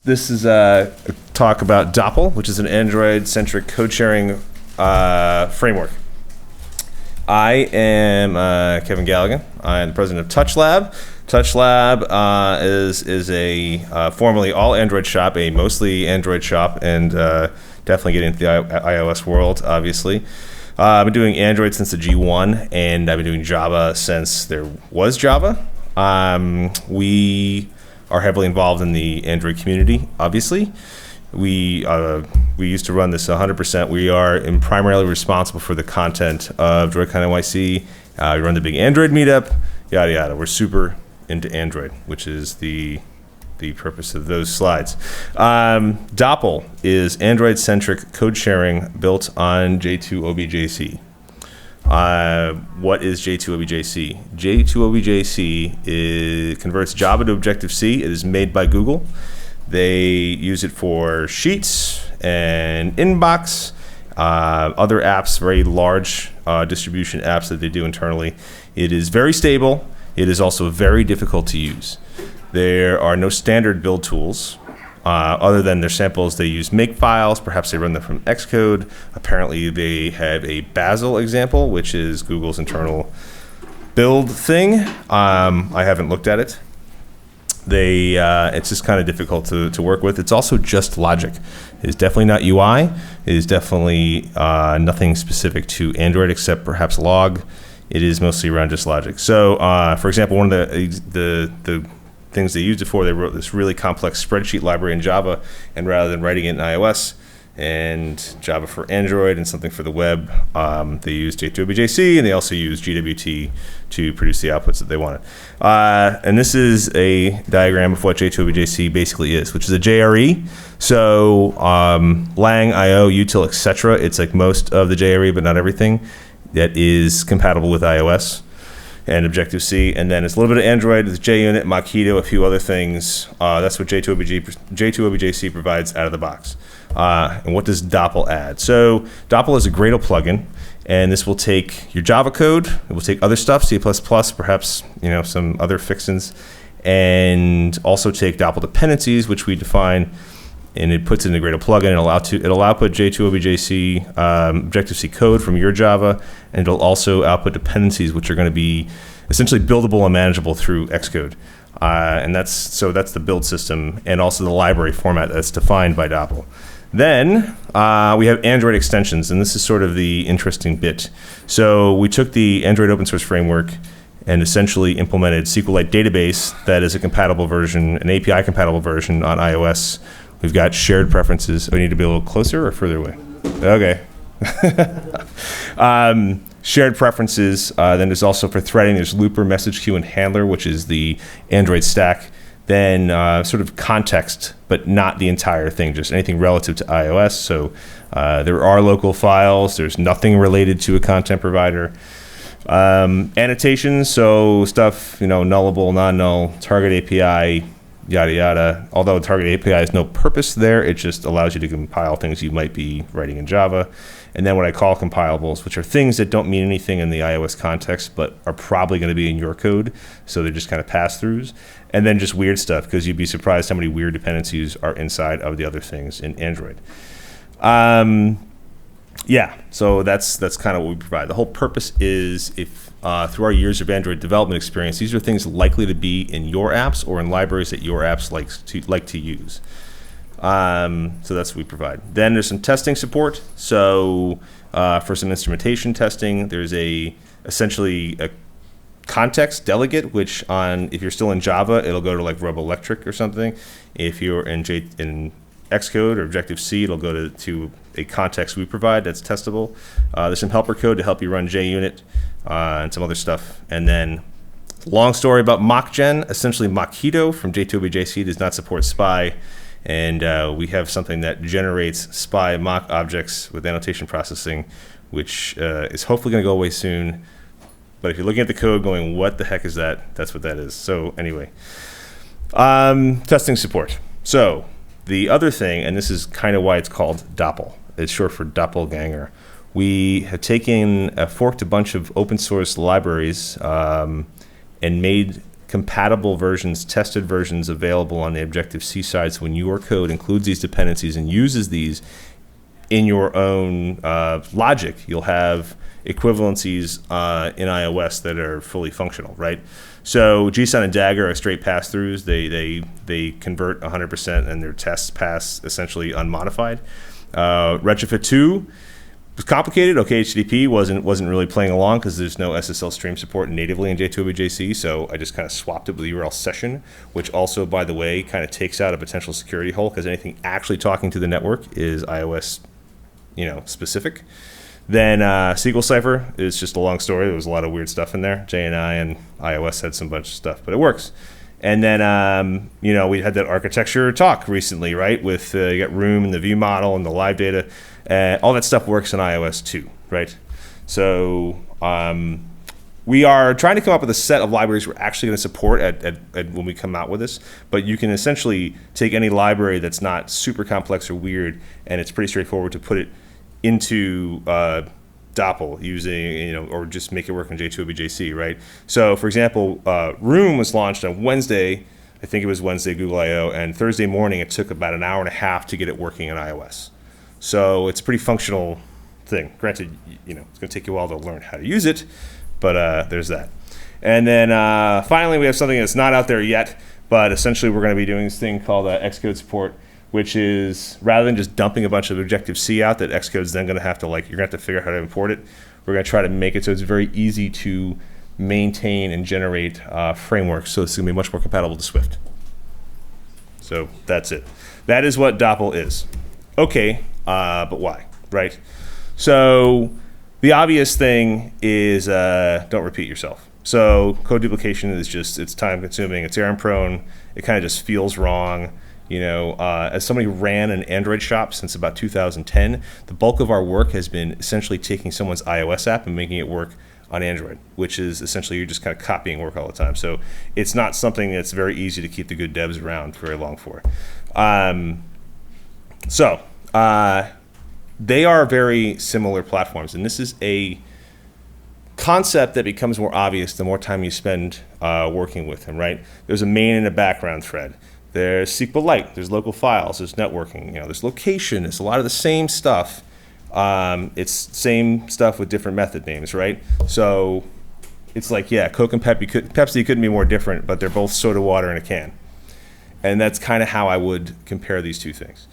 This is a talk about Doppl, which is an Android-centric code-sharing framework. I am Kevin Galligan. I'm the president of TouchLab. TouchLab is a formerly all Android shop, a mostly Android shop, and definitely getting into the iOS world, obviously. I've been doing Android since the G1, and I've been doing Java since there was Java. We are heavily involved in the Android community, obviously. We used to run this 100%. We are primarily responsible for the content of Droidcon NYC. We run the big Android meetup, yada yada. We're super into Android, which is the purpose of those slides. Doppl is Android-centric code sharing built on J2OBJC. What is J2OBJC? J2OBJC converts Java to Objective-C. It is made by Google. They use it for Sheets and Inbox, other apps, very large distribution apps that they do internally. It is very stable. It is also very difficult to use. There are no standard build tools. Other than their samples, they use makefiles. Perhaps they run them from Xcode. Apparently, they have a Bazel example, which is Google's internal build thing. I haven't looked at it. It's just kind of difficult to work with. It's also just logic. It is definitely not UI. It is definitely nothing specific to Android except perhaps log. It is mostly around just logic. So, for example, one of the things they used it for, they wrote this really complex spreadsheet library in Java, and rather than writing it in iOS and Java for Android and something for the web, they used J2OBJC, and they also used GWT to produce the outputs that they wanted. And this is a diagram of what J2OBJC basically is, which is a JRE. So Lang, IO, util, etc. It's like most of the JRE, but not everything, that is compatible with iOS and Objective-C, and then it's a little bit of Android with JUnit, Mockito, a few other things. That's what J2OBJC provides out of the box. And what does Doppl add? So Doppl is a Gradle plugin, and this will take your Java code, it will take other stuff, C++, perhaps some other fixins, and also take Doppl dependencies, which we define, and it puts it in the Gradle plugin. It'll output J2OBJC Objective-C code from your Java, and it'll also output dependencies, which are going to be essentially buildable and manageable through Xcode. And that's the build system, and also the library format that's defined by Doppl. Then we have Android extensions, and this is sort of the interesting bit. So we took the Android open source framework and essentially implemented SQLite database that is a compatible version, an API compatible version on iOS. We've got shared preferences. Oh, we need to be a little closer or further away? Okay. Shared preferences. Then there's also for threading, there's looper, message queue, and handler, which is the Android stack. Then sort of context, but not the entire thing, just anything relative to iOS. So there are local files. There's nothing related to a content provider. Annotations, so stuff, nullable, non-null, target API, yada yada. Although target API has no purpose there, it just allows you to compile things you might be writing in Java. And then what I call compilables, which are things that don't mean anything in the iOS context, but are probably going to be in your code. So they're just kind of pass-throughs. And then just weird stuff, because you'd be surprised how many weird dependencies are inside of the other things in Android. Yeah, so that's kind of what we provide. The whole purpose is, if through our years of Android development experience, these are things likely to be in your apps or in libraries that your apps like to use. So that's what we provide. Then there's some testing support. So for some instrumentation testing, there's essentially a context delegate, which if you're still in Java, it'll go to like Roboelectric or something. If you're in Xcode or Objective-C, it'll go to a context we provide that's testable. There's some helper code to help you run JUnit and some other stuff. And then, long story about MockGen, essentially Mockito from J2OBJC does not support SPI, and we have something that generates SPI mock objects with annotation processing, which is hopefully going to go away soon. But if you're looking at the code going, what the heck is that? That's what that is. So anyway, testing support. So the other thing, and this is kind of why it's called Doppl, it's short for doppelganger. We have forked a bunch of open source libraries and made compatible versions, tested versions available on the Objective-C side. So when your code includes these dependencies and uses these in your own logic, you'll have equivalencies in iOS that are fully functional, right? So JSON and Dagger are straight pass-throughs. They convert 100% and their tests pass essentially unmodified. Retrofit 2 was complicated. OK HTTP wasn't really playing along because there's no SSL stream support natively in J2OBJC, so I just kind of swapped it with the URL session, which also, by the way, kind of takes out a potential security hole because anything actually talking to the network is iOS, specific. Then SQL Cipher is just a long story. There was a lot of weird stuff in there. JNI and iOS had some bunch of stuff, but it works. And then, we had that architecture talk recently, right? With you got Room and the view model and the live data. All that stuff works in iOS too, right? So we are trying to come up with a set of libraries we're actually going to support at when we come out with this. But you can essentially take any library that's not super complex or weird, and it's pretty straightforward to put it into Doppl using, or just make it work on J2OBJC, right? So, for example, Room was launched on Wednesday. I think it was Wednesday, Google I/O, and Thursday morning it took about an hour and a half to get it working in iOS. So it's a pretty functional thing. Granted, it's going to take you a while to learn how to use it, but there's that. And then finally, we have something that's not out there yet, but essentially we're going to be doing this thing called Xcode support, which is rather than just dumping a bunch of Objective-C out that Xcode's then going to have to, you're going to have to figure out how to import it, we're going to try to make it so it's very easy to maintain and generate frameworks. So it's going to be much more compatible to Swift. So that's it. That is what Doppl is. Okay, but why, right? So the obvious thing is don't repeat yourself. So code duplication is just, it's time consuming, it's error prone, it kind of just feels wrong. As somebody who ran an Android shop since about 2010, the bulk of our work has been essentially taking someone's iOS app and making it work on Android, which is essentially you're just kind of copying work all the time. So it's not something that's very easy to keep the good devs around very long for. They are very similar platforms, and this is a concept that becomes more obvious the more time you spend working with them, right? There's a main and a background thread. There's SQLite, there's local files, there's networking, there's location, it's a lot of the same stuff. It's same stuff with different method names, right? So it's like, Coke and Pepsi couldn't be more different, but they're both soda water in a can. And that's kind of how I would compare these two things.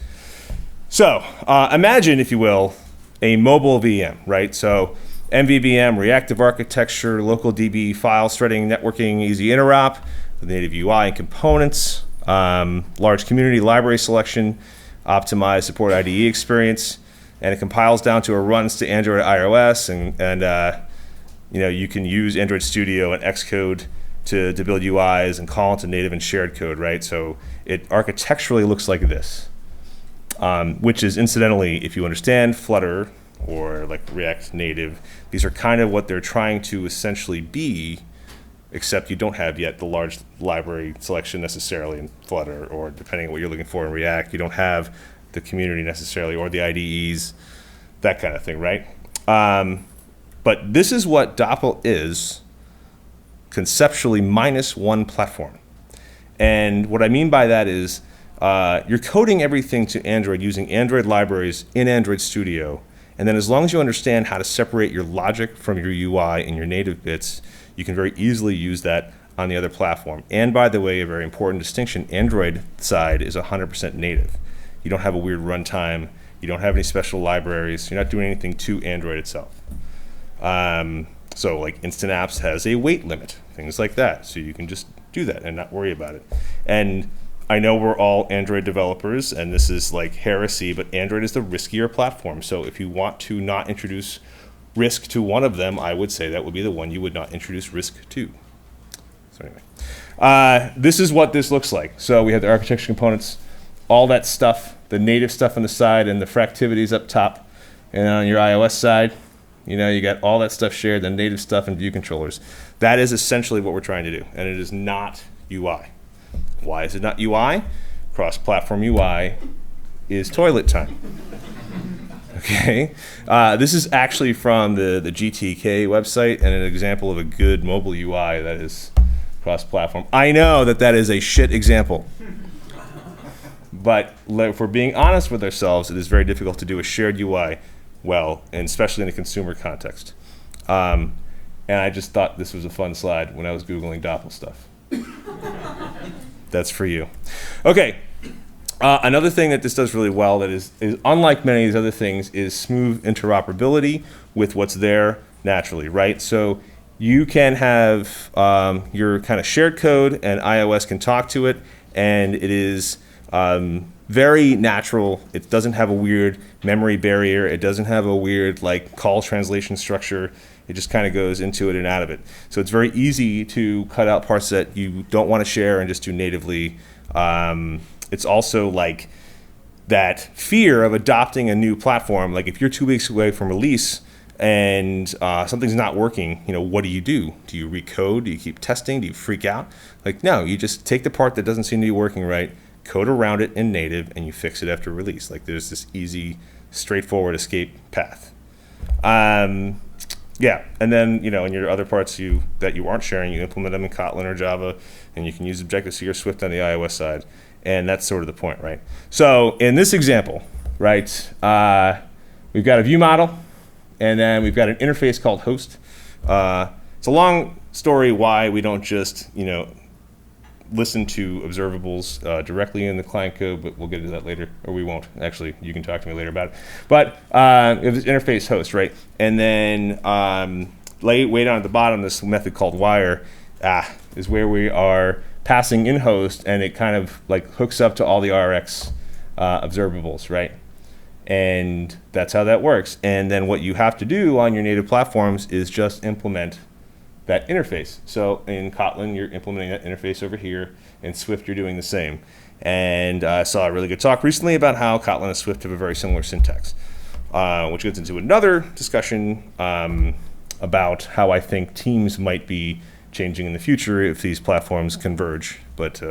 So imagine, if you will, a mobile VM, right? So MVVM, reactive architecture, local DB, file threading, networking, easy interop, with native UI and components. Large community library selection, optimized support IDE experience, and it compiles down to or runs to Android iOS, and you can use Android Studio and Xcode to build UIs and call into native and shared code, right? So it architecturally looks like this, which is incidentally, if you understand Flutter or like React Native, these are kind of what they're trying to essentially be, except you don't have yet the large library selection necessarily in Flutter, or depending on what you're looking for in React, you don't have the community necessarily, or the IDEs, that kind of thing, right? But this is what Doppl is, conceptually, minus one platform. And what I mean by that is you're coding everything to Android using Android libraries in Android Studio, and then as long as you understand how to separate your logic from your UI and your native bits, you can very easily use that on the other platform. And by the way, a very important distinction, Android side is 100% native. You don't have a weird runtime. You don't have any special libraries. You're not doing anything to Android itself. So like Instant Apps has a weight limit, things like that. So you can just do that and not worry about it. And I know we're all Android developers, and this is like heresy, but Android is the riskier platform. So if you want to not introduce risk to one of them, I would say that would be the one you would not introduce risk to. So anyway, this is what this looks like. So we have the architecture components, all that stuff, the native stuff on the side, and the fractivities up top. And on your iOS side, you got all that stuff shared, the native stuff and view controllers. That is essentially what we're trying to do, and it is not UI. Why is it not UI? Cross-platform UI is toilet time. Okay, this is actually from the GTK website, and an example of a good mobile UI that is cross-platform. I know that is a shit example. But if we're being honest with ourselves, it is very difficult to do a shared UI well, and especially in a consumer context. And I just thought this was a fun slide when I was Googling Doppl stuff. That's for you. Okay. Another thing that this does really well that is unlike many of these other things is smooth interoperability with what's there naturally, right? So you can have your kind of shared code and iOS can talk to it, and it is very natural. It doesn't have a weird memory barrier. It doesn't have a weird like call translation structure. It just kind of goes into it and out of it. So it's very easy to cut out parts that you don't want to share and just do natively. It's also like that fear of adopting a new platform. Like if you're 2 weeks away from release and something's not working, what do? Do you recode? Do you keep testing? Do you freak out? Like, no, you just take the part that doesn't seem to be working right, code around it in native, and you fix it after release. Like there's this easy, straightforward escape path. Yeah, and then in your other parts that you aren't sharing, you implement them in Kotlin or Java, and you can use Objective-C or Swift on the iOS side, and that's sort of the point, right? So in this example, right, we've got a view model, and then we've got an interface called host. It's a long story why we don't just listen to observables directly in the client code, but we'll get into that later, or we won't. Actually, you can talk to me later about it. But it was interface host, right? And then way down at the bottom, this method called wire is where we are passing in host, and it kind of like hooks up to all the RX observables, right? And that's how that works. And then what you have to do on your native platforms is just implement that interface. So in Kotlin, you're implementing that interface over here. In Swift, you're doing the same. And I saw a really good talk recently about how Kotlin and Swift have a very similar syntax, which gets into another discussion about how I think teams might be changing in the future if these platforms converge. But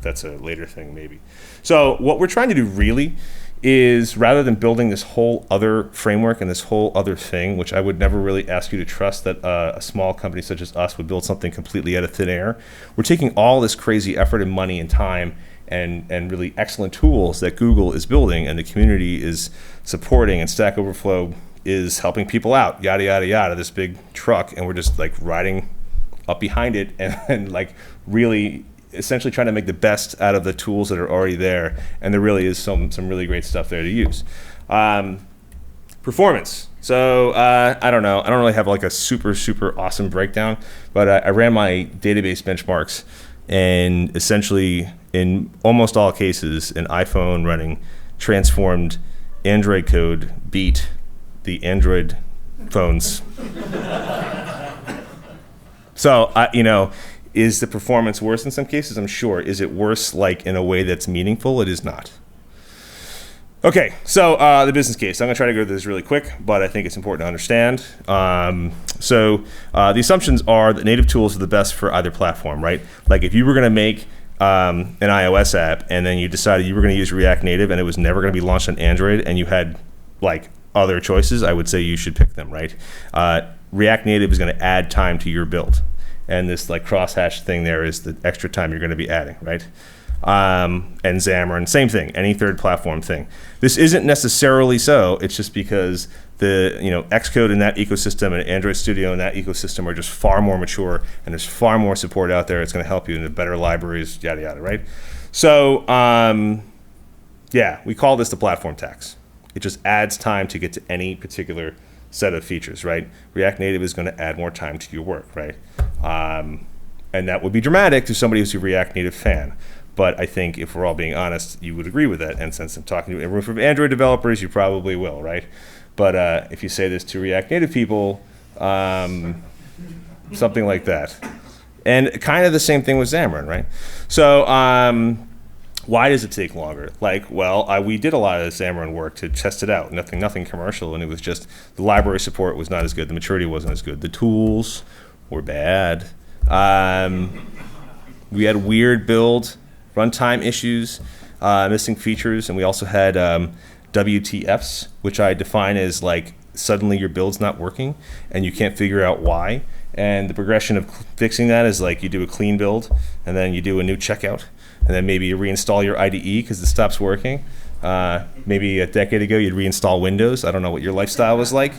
that's a later thing, maybe. So what we're trying to do really is, rather than building this whole other framework and this whole other thing, which I would never really ask you to trust that a small company such as us would build something completely out of thin air, we're taking all this crazy effort and money and time and really excellent tools that Google is building and the community is supporting, and Stack Overflow is helping people out, yada, yada, yada, this big truck, and we're just like riding up behind it and like really essentially trying to make the best out of the tools that are already there, and there really is some really great stuff there to use. Performance. So I don't know. I don't really have like a super awesome breakdown, but I ran my database benchmarks, and essentially in almost all cases, an iPhone running transformed Android code beat the Android phones. So is the performance worse in some cases? I'm sure. Is it worse like in a way that's meaningful? It is not. Okay, so the business case. I'm going to try to go through this really quick, but I think it's important to understand. So the assumptions are that native tools are the best for either platform, right? Like if you were going to make an iOS app and then you decided you were going to use React Native and it was never going to be launched on Android and you had like other choices, I would say you should pick them, right? React Native is going to add time to your build. And this like crosshash thing there is the extra time you're going to be adding, right? And Xamarin, same thing, any third platform thing. This isn't necessarily so. It's just because the Xcode in that ecosystem and Android Studio in that ecosystem are just far more mature, and there's far more support out there. It's going to help you in the better libraries, yada yada, right? So yeah, we call this the platform tax. It just adds time to get to any particular set of features, right? React Native is going to add more time to your work, right? And that would be dramatic to somebody who's a React Native fan. But I think if we're all being honest, you would agree with that. And since I'm talking to a room of Android developers, you probably will, right? But if you say this to React Native people, something like that. And kind of the same thing with Xamarin, right? So why does it take longer? Like, well, we did a lot of Xamarin work to test it out. Nothing commercial, and it was just the library support was not as good. The maturity wasn't as good. The tools were bad. We had weird build, runtime issues, missing features, and we also had WTFs, which I define as like suddenly your build's not working and you can't figure out why. And the progression of fixing that is like you do a clean build, and then you do a new checkout, and then maybe you reinstall your IDE because it stops working. Maybe a decade ago, you'd reinstall Windows. I don't know what your lifestyle was like.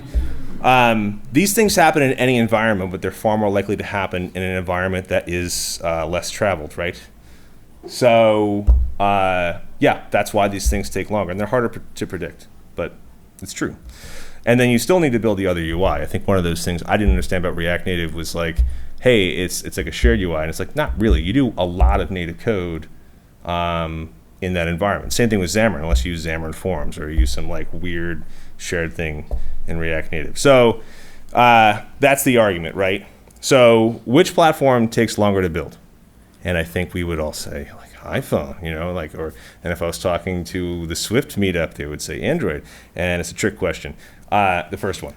These things happen in any environment, but they're far more likely to happen in an environment that is less traveled, right? So, yeah, that's why these things take longer, and they're harder to predict, but it's true. And then you still need to build the other UI. I think one of those things I didn't understand about React Native was like, hey, it's like a shared UI, and it's like, not really. You do a lot of native code in that environment. Same thing with Xamarin, unless you use Xamarin Forms or use some like weird shared thing in React Native. So that's the argument, right? So which platform takes longer to build? And I think we would all say like iPhone, and if I was talking to the Swift meetup, they would say Android. And it's a trick question. The first one.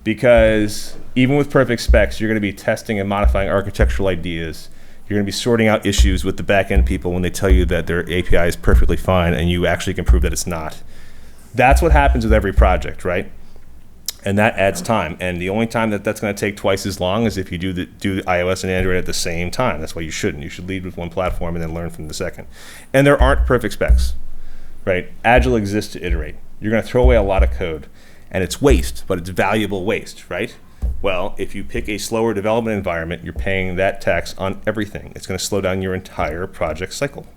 Because even with perfect specs, you're going to be testing and modifying architectural ideas. You're going to be sorting out issues with the back-end people when they tell you that their API is perfectly fine and you actually can prove that it's not. That's what happens with every project, right? And that adds time. And the only time that's going to take twice as long is if you do iOS and Android at the same time. That's why you shouldn't. You should lead with one platform and then learn from the second. And there aren't perfect specs, right? Agile exists to iterate. You're going to throw away a lot of code. And it's waste, but it's valuable waste, right? Well, if you pick a slower development environment, you're paying that tax on everything. It's going to slow down your entire project cycle.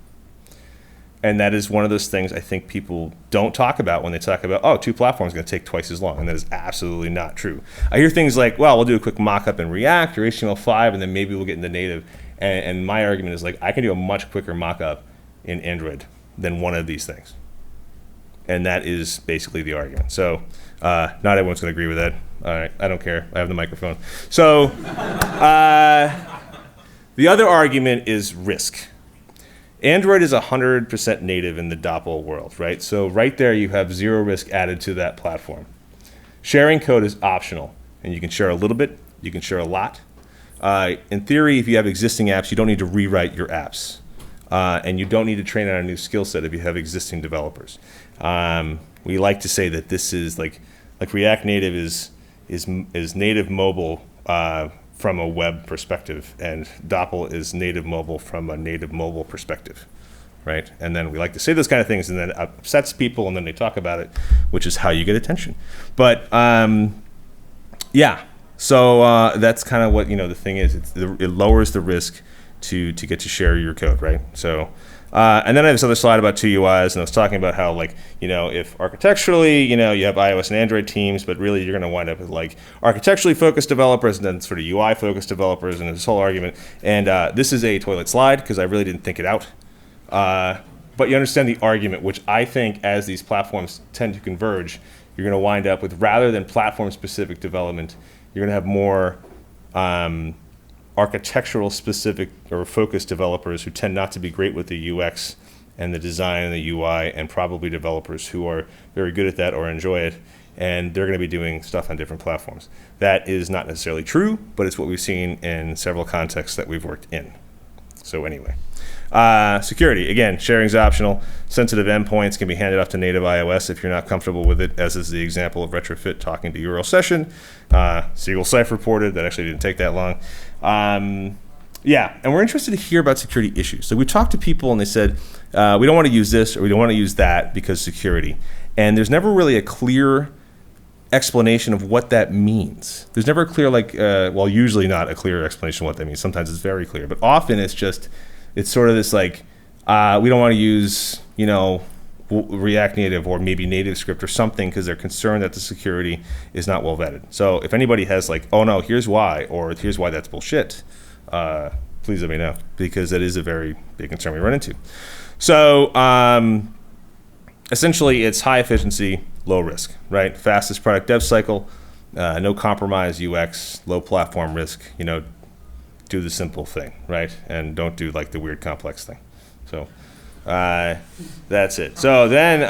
And that is one of those things I think people don't talk about when they talk about, oh, 2 platforms are going to take twice as long. And that is absolutely not true. I hear things like, well, we'll do a quick mock-up in React or HTML5, and then maybe we'll get into native. And my argument is like, I can do a much quicker mock-up in Android than one of these things. And that is basically the argument. So not everyone's going to agree with that. All right, I don't care. I have the microphone. So the other argument is risk. Android is 100% native in the Doppl world, right? So right there you have zero risk added to that platform. Sharing code is optional, and you can share a little bit, you can share a lot. In theory, if you have existing apps, you don't need to rewrite your apps. And you don't need to train on a new skill set if you have existing developers. We like to say that this is like React Native is native mobile from a web perspective, and Doppl is native mobile from a native mobile perspective, right? And then we like to say those kind of things, and then it upsets people, and then they talk about it, which is how you get attention. But yeah, so that's kind of what the thing is. It lowers the risk to get to share your code, right? So, and then I have this other slide about 2 UIs, and I was talking about how, if architecturally, you have iOS and Android teams, but really you're going to wind up with architecturally focused developers and then sort of UI focused developers, and this whole argument. And this is a toilet slide because I really didn't think it out. But you understand the argument, which I think as these platforms tend to converge, you're going to wind up with, rather than platform-specific development, you're going to have more architectural specific or focused developers who tend not to be great with the UX and the design and the UI, and probably developers who are very good at that or enjoy it, and they're going to be doing stuff on different platforms. That is not necessarily true, but it's what we've seen in several contexts that we've worked in. So anyway, security, again, sharing is optional. Sensitive endpoints can be handed off to native iOS if you're not comfortable with it, as is the example of retrofit talking to URL session. Siegel Scythe reported, that actually didn't take that long. Yeah, and we're interested to hear about security issues. So we talked to people and they said, we don't want to use this or we don't want to use that because security. And there's never really a clear explanation of what that means. There's never a clear, usually not a clear explanation of what that means. Sometimes it's very clear, but often it's sort of this we don't want to use, React Native or maybe NativeScript or something because they're concerned that the security is not well vetted. So if anybody has oh no, here's why, or here's why that's bullshit, please let me know, because that is a very big concern we run into. So essentially it's high efficiency, low risk, right? Fastest product dev cycle, no compromise UX, low platform risk, do the simple thing, right? And don't do the weird complex thing. So that's it. So then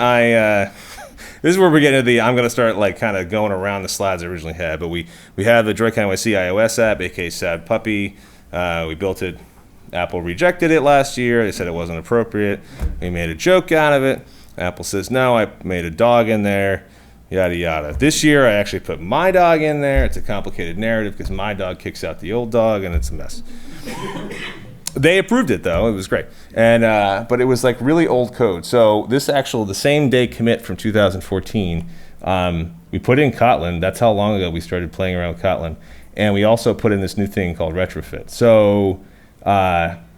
this is where we're getting to I'm going to start kind of going around the slides I originally had, but we have the Droidcon NYC iOS app, aka Sad Puppy. We built it. Apple rejected it last year. They said it wasn't appropriate. We made a joke out of it. Apple says, no, I made a dog in there. yada yada. This year I actually put my dog in there. It's a complicated narrative because my dog kicks out the old dog and it's a mess. They approved it though. It was great. And but it was like really old code. So this the same day commit from 2014, we put in Kotlin. That's how long ago we started playing around with Kotlin. And we also put in this new thing called retrofit. So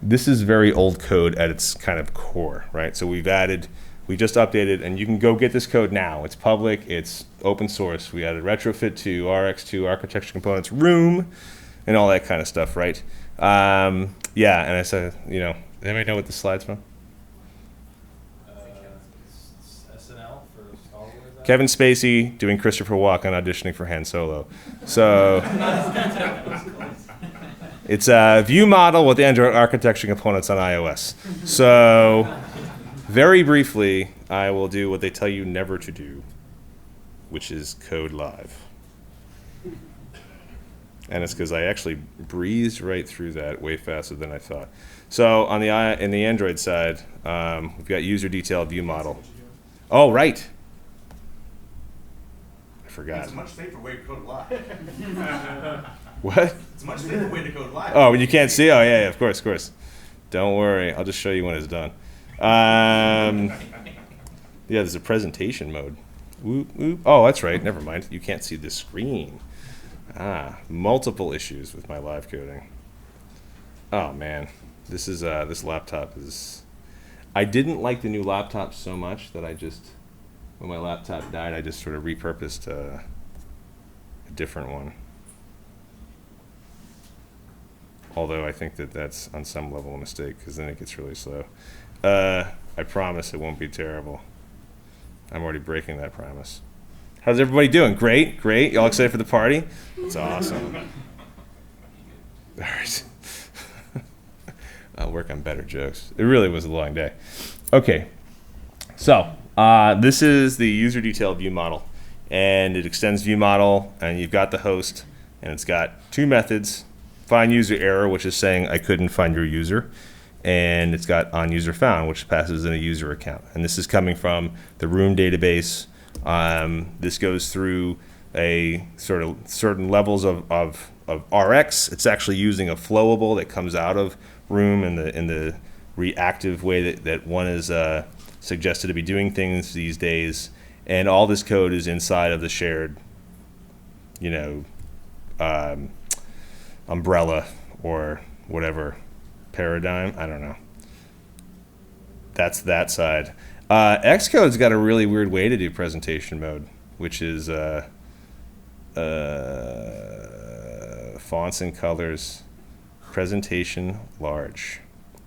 this is very old code at its kind of core, right? So we just updated, and you can go get this code now. It's public, it's open source. We added retrofit to RX2, architecture components, room, and all that kind of stuff, right? Yeah, and I said, does anybody know what the slide's from? SNL for Star Wars. Kevin Spacey doing Christopher Walken auditioning for Han Solo. So it's a view model with Android architecture components on iOS. So very briefly, I will do what they tell you never to do, which is code live. And it's because I actually breezed right through that way faster than I thought. So on in the Android side, we've got user detail view model. Oh, right. I forgot. It's a much safer way to code live. What? It's a much safer way to code live. Oh, when you can't see? Oh, yeah, of course. Don't worry. I'll just show you when it's done. Yeah, there's a presentation mode. Whoop, whoop. Oh, that's right. Never mind. You can't see the screen. Multiple issues with my live coding. Oh man, this laptop is. I didn't like the new laptop so much that when my laptop died, I just sort of repurposed a different one. Although I think that's on some level a mistake because then it gets really slow. I promise it won't be terrible. I'm already breaking that promise. How's everybody doing? Great. Y'all excited for the party? That's awesome. All right. I'll work on better jokes. It really was a long day. Okay. So this is the user detail view model. And it extends view model, and you've got the host, and it's got two methods. Find user error, which is saying I couldn't find your user. And it's got on user found, which passes in a user account. And this is coming from the room database. This goes through a sort of certain levels of RX. It's actually using a flowable that comes out of room in the reactive way that one is suggested to be doing things these days. And all this code is inside of the shared, umbrella or whatever paradigm. I don't know. That's that side. Xcode's got a really weird way to do presentation mode, which is fonts and colors, presentation large.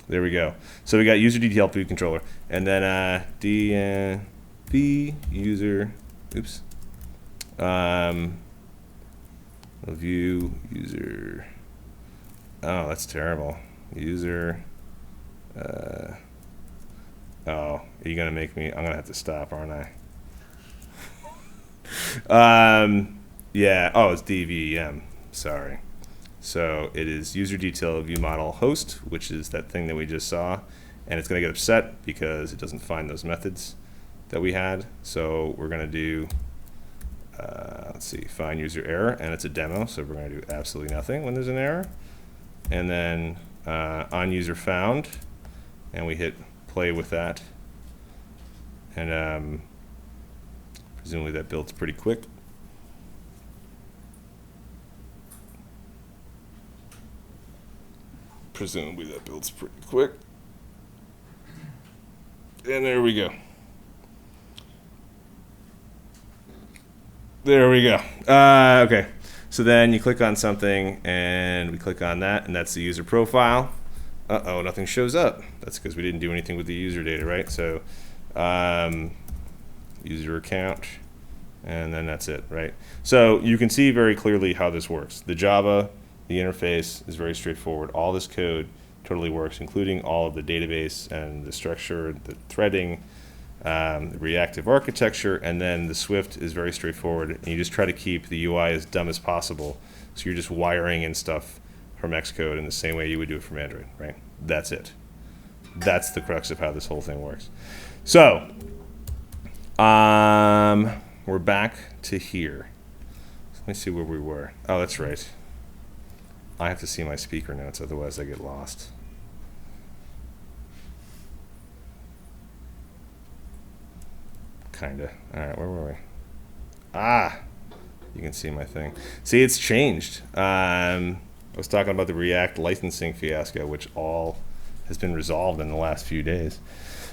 There we go. So we got user detail view controller, and then v user. Oops. View user. Oh, that's terrible. User. Oh, are you gonna make me? I'm gonna have to stop, aren't I? Yeah. Oh, it's DVM. Sorry. So it is user detail view model host, which is that thing that we just saw, and it's gonna get upset because it doesn't find those methods that we had. So we're gonna do. Let's see, find user error, and it's a demo, so we're gonna do absolutely nothing when there's an error, and then on user found, and we hit play with that, and presumably that builds pretty quick. And there we go. Okay, so then you click on something, and we click on that, and that's the user profile. Uh-oh, nothing shows up. That's because we didn't do anything with the user data, right? So user account, and then that's it, right? So you can see very clearly how this works. The Java, the interface is very straightforward. All this code totally works, including all of the database and the structure, the threading, the reactive architecture, and then the Swift is very straightforward. And you just try to keep the UI as dumb as possible. So you're just wiring in stuff from Xcode in the same way you would do it from Android, right? That's it. That's the crux of how this whole thing works. So, we're back to here. Let me see where we were. Oh, that's right. I have to see my speaker notes, otherwise I get lost. Kinda. All right, where were we? Ah, you can see my thing. See, it's changed. I was talking about the React licensing fiasco, which all has been resolved in the last few days.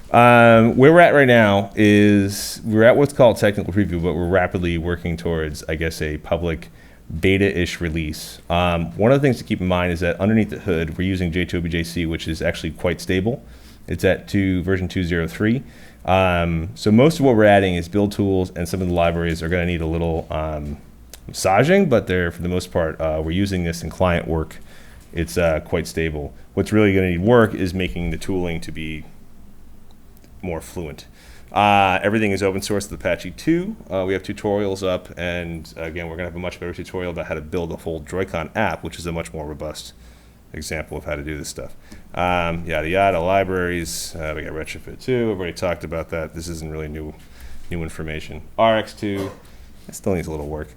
Where we're at right now is we're at what's called technical preview, but we're rapidly working towards, I guess, a public beta-ish release. One of the things to keep in mind is that underneath the hood, we're using J2OBJC, which is actually quite stable. It's at version 2.03. So most of what we're adding is build tools, and some of the libraries are going to need a little massaging, but they're, for the most part, we're using this in client work. It's quite stable. What's really going to need work is making the tooling to be more fluent. Everything is open source with Apache 2. We have tutorials up, and again, we're going to have a much better tutorial about how to build a full Droidcon app, which is a much more robust example of how to do this stuff. Yada yada, libraries, we got retrofit 2, everybody talked about that. This isn't really new information. RX2, it still needs a little work.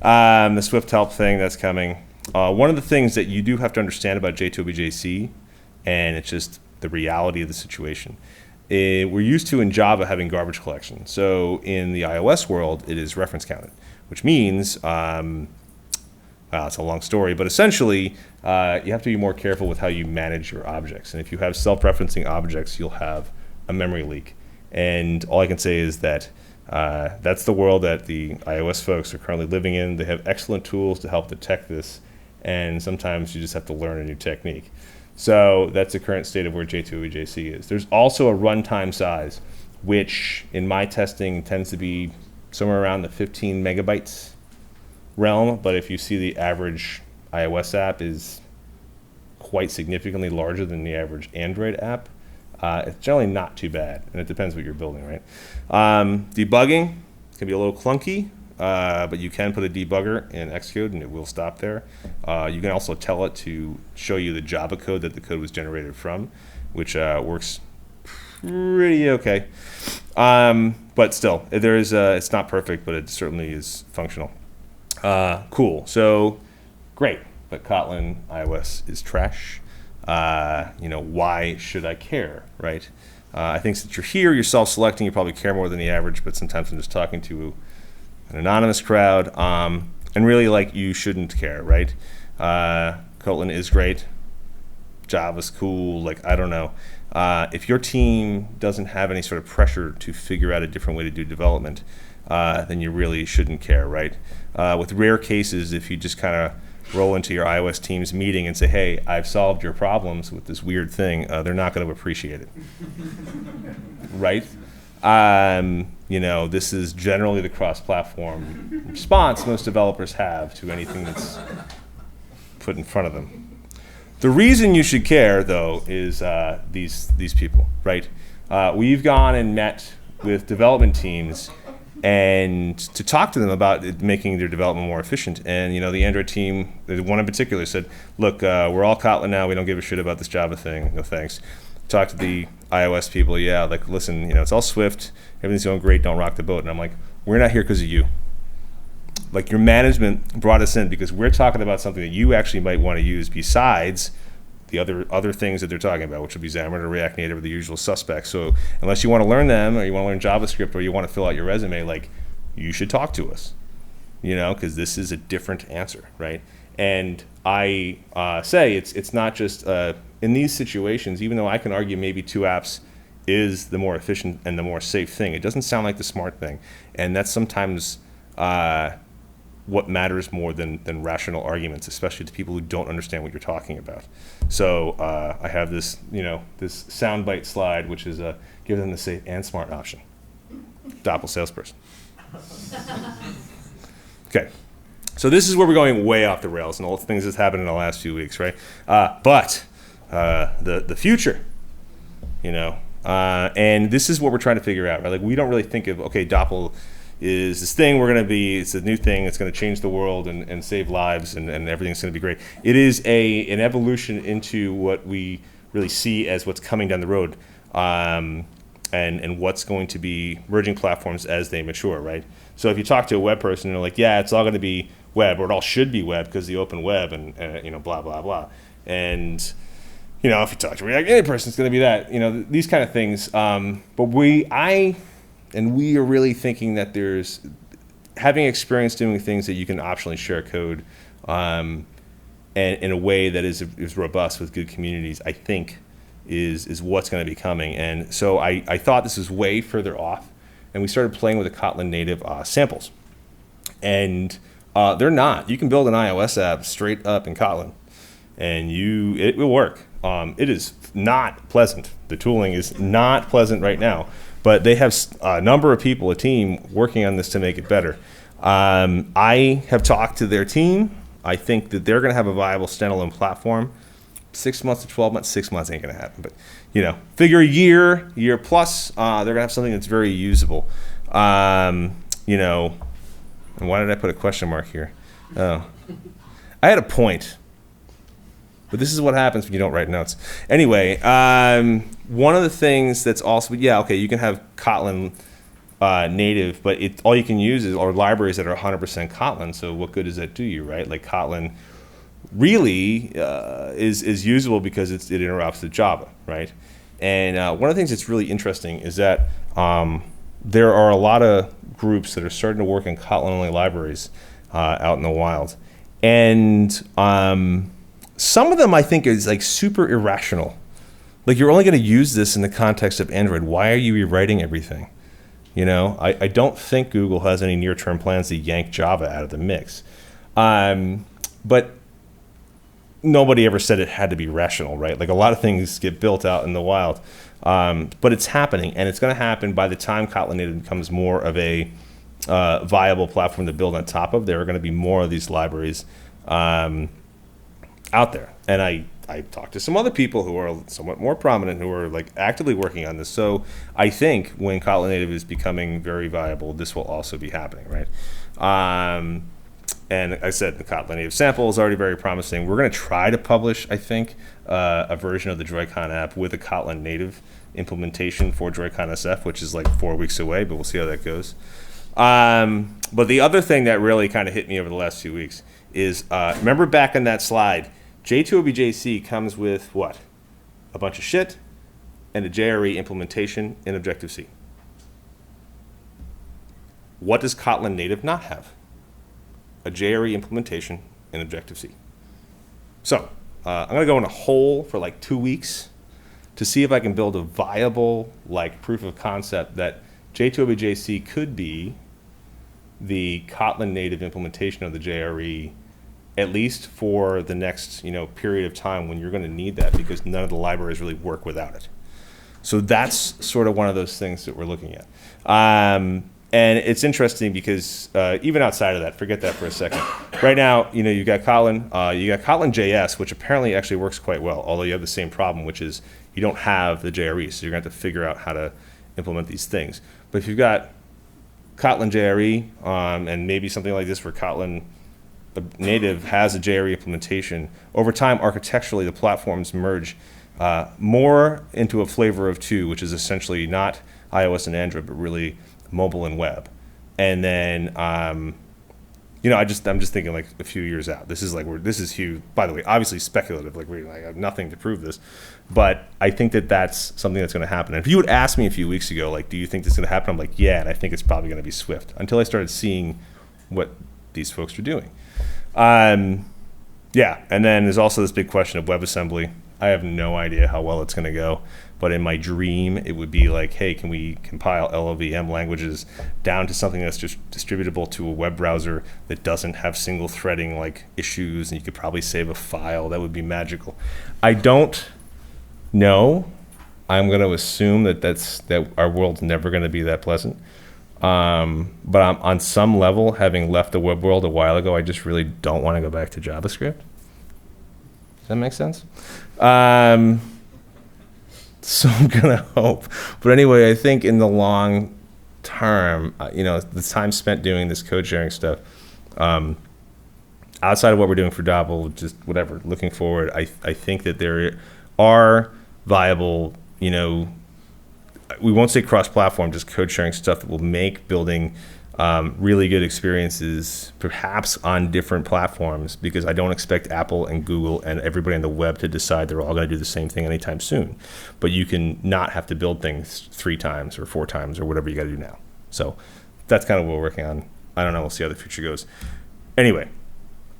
The Swift help thing, that's coming. One of the things that you do have to understand about J2OBJC, and it's just the reality of the situation, we're used to in Java having garbage collection. So in the iOS world, it is reference counted, which means, it's a long story, but essentially, you have to be more careful with how you manage your objects. And if you have self-referencing objects, you'll have a memory leak. And all I can say is that that's the world that the iOS folks are currently living in. They have excellent tools to help detect this, and sometimes you just have to learn a new technique. So that's the current state of where J2OBJC is. There's also a runtime size, which in my testing tends to be somewhere around the 15 megabytes realm, but if you see the average iOS app is quite significantly larger than the average Android app, it's generally not too bad, and it depends what you're building, right? Debugging can be a little clunky, but you can put a debugger in Xcode and it will stop there. You can also tell it to show you the Java code that the code was generated from, which works pretty okay. But still, it's not perfect, but it certainly is functional. Cool. So great, but Kotlin iOS is trash. Why should I care, right? I think since you're here, you're self-selecting, you probably care more than the average, but sometimes I'm just talking to an anonymous crowd, and really, you shouldn't care, right? Kotlin is great. Java's cool, I don't know. If your team doesn't have any sort of pressure to figure out a different way to do development, then you really shouldn't care, right? With rare cases, if you just kind of roll into your iOS team's meeting and say, hey, I've solved your problems with this weird thing, they're not going to appreciate it, right? This is generally the cross-platform response most developers have to anything that's put in front of them. The reason you should care, though, is these people, right? We've gone and met with development teams and to talk to them about making their development more efficient. And the Android team, the one in particular, said, look, we're all Kotlin now. We don't give a shit about this Java thing. No thanks. Talk to the iOS people. Yeah, listen, it's all Swift. Everything's going great. Don't rock the boat. And I'm like, we're not here because of you. Your management brought us in because we're talking about something that you actually might want to use besides the other things that they're talking about, which would be Xamarin or React Native or the usual suspects. So unless you want to learn them, or you want to learn JavaScript, or you want to fill out your resume, you should talk to us, because this is a different answer, right? And I say it's not just in these situations, even though I can argue maybe 2 apps is the more efficient and the more safe thing, it doesn't sound like the smart thing. And that's sometimes what matters more than rational arguments, especially to people who don't understand what you're talking about. So I have this, this soundbite slide, which is give them the safe and smart option. Doppl salesperson. Okay, so this is where we're going way off the rails and all the things that's happened in the last few weeks, right? But the future, and this is what we're trying to figure out, right? We don't really think of, okay, Doppl is this thing it's a new thing, it's going to change the world and save lives, and everything's going to be great. It is an evolution into what we really see as what's coming down the road, and what's going to be merging platforms as they mature, right? So if you talk to a web person, they're like, yeah, it's all going to be web, or it all should be web because the open web and blah, blah, blah. And, if you talk to a React Native person, it's going to be that, these kind of things. But we are really thinking that there's having experience doing things that you can optionally share code and in a way that is robust with good communities, I think is what's going to be coming. And so I thought this was way further off, and we started playing with the Kotlin native samples. And they're not. You can build an iOS app straight up in Kotlin, and it will work. It is not pleasant. The tooling is not pleasant right now, but they have a number of people, a team, working on this to make it better. I have talked to their team. I think that they're going to have a viable standalone platform. 6 months to 12 months, 6 months ain't going to happen. But, figure a year plus, they're going to have something that's very usable. And why did I put a question mark here? Oh, I had a point. But this is what happens when you don't write notes. Anyway, one of the things that's also, you can have Kotlin native, but all you can use are libraries that are 100% Kotlin. So what good does that do you, right? Like Kotlin really is usable because it interrupts with Java, right? And one of the things that's really interesting is that there are a lot of groups that are starting to work in Kotlin-only libraries out in the wild. And some of them I think is like super irrational. Like, you're only going to use this in the context of Android. Why are you rewriting everything? I don't think Google has any near-term plans to yank Java out of the mix. But nobody ever said it had to be rational, right? Like, a lot of things get built out in the wild. But it's happening, and it's going to happen by the time Kotlin native becomes more of a viable platform to build on top of. There are going to be more of these libraries out there. And I talked to some other people who are somewhat more prominent who are like actively working on this. So I think when Kotlin native is becoming very viable, this will also be happening, right? And I said the Kotlin native sample is already very promising. We're going to try to publish, I think, a version of the Droidcon app with a Kotlin native implementation for Droidcon SF, which is like 4 weeks away, but we'll see how that goes. But the other thing that really kind of hit me over the last 2 weeks is, remember back in that slide, J2OBJC comes with what? A bunch of shit and a JRE implementation in Objective-C. What does Kotlin native not have? A JRE implementation in Objective-C. So I'm going to go in a hole for like 2 weeks to see if I can build a viable proof of concept that J2OBJC could be the Kotlin native implementation of the JRE, at least for the next period of time when you're going to need that, because none of the libraries really work without it. So that's sort of one of those things that we're looking at. And it's interesting because even outside of that, forget that for a second. Right now, you've got Kotlin, you got Kotlin JS, which apparently actually works quite well, although you have the same problem, which is you don't have the JRE, so you're going to have to figure out how to implement these things. But if you've got Kotlin JRE and maybe something like this for Kotlin native has a JRE implementation, over time, architecturally, the platforms merge more into a flavor of two, which is essentially not iOS and Android, but really mobile and web. And then, I'm just thinking like a few years out. This is huge. By the way, obviously speculative. I have nothing to prove this, but I think that that's something that's going to happen. And if you would ask me a few weeks ago, do you think this is going to happen? I'm like, yeah, and I think it's probably going to be swift. Until I started seeing what these folks are doing. Yeah, and then there's also this big question of WebAssembly. I have no idea how well it's going to go, but in my dream, it would be like, hey, can we compile LLVM languages down to something that's just distributable to a web browser that doesn't have single threading issues, and you could probably save a file. That would be magical. I don't know. I'm going to assume that our world's never going to be that pleasant. But I'm, on some level, having left the web world a while ago, I just really don't want to go back to JavaScript. Does that make sense? So I'm going to hope. But anyway, I think in the long term, the time spent doing this code sharing stuff, outside of what we're doing for Doppl, just whatever, looking forward, I think that there are viable, we won't say cross-platform, just code sharing stuff that will make building really good experiences, perhaps on different platforms, because I don't expect Apple and Google and everybody on the web to decide they're all going to do the same thing anytime soon. But you can not have to build things 3 times or 4 times or whatever you got to do now. So that's kind of what we're working on. I don't know. We'll see how the future goes. Anyway,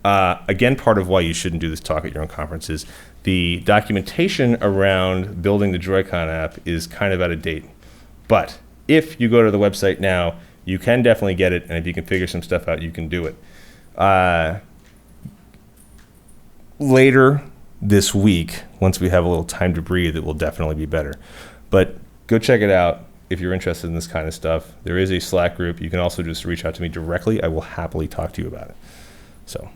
again, part of why you shouldn't do this talk at your own conference is the documentation around building the Droidcon app is kind of out of date. But if you go to the website now, you can definitely get it, and if you can figure some stuff out, you can do it. Later this week, once we have a little time to breathe, it will definitely be better. But go check it out if you're interested in this kind of stuff. There is a Slack group. You can also just reach out to me directly. I will happily talk to you about it. So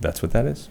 that's what that is.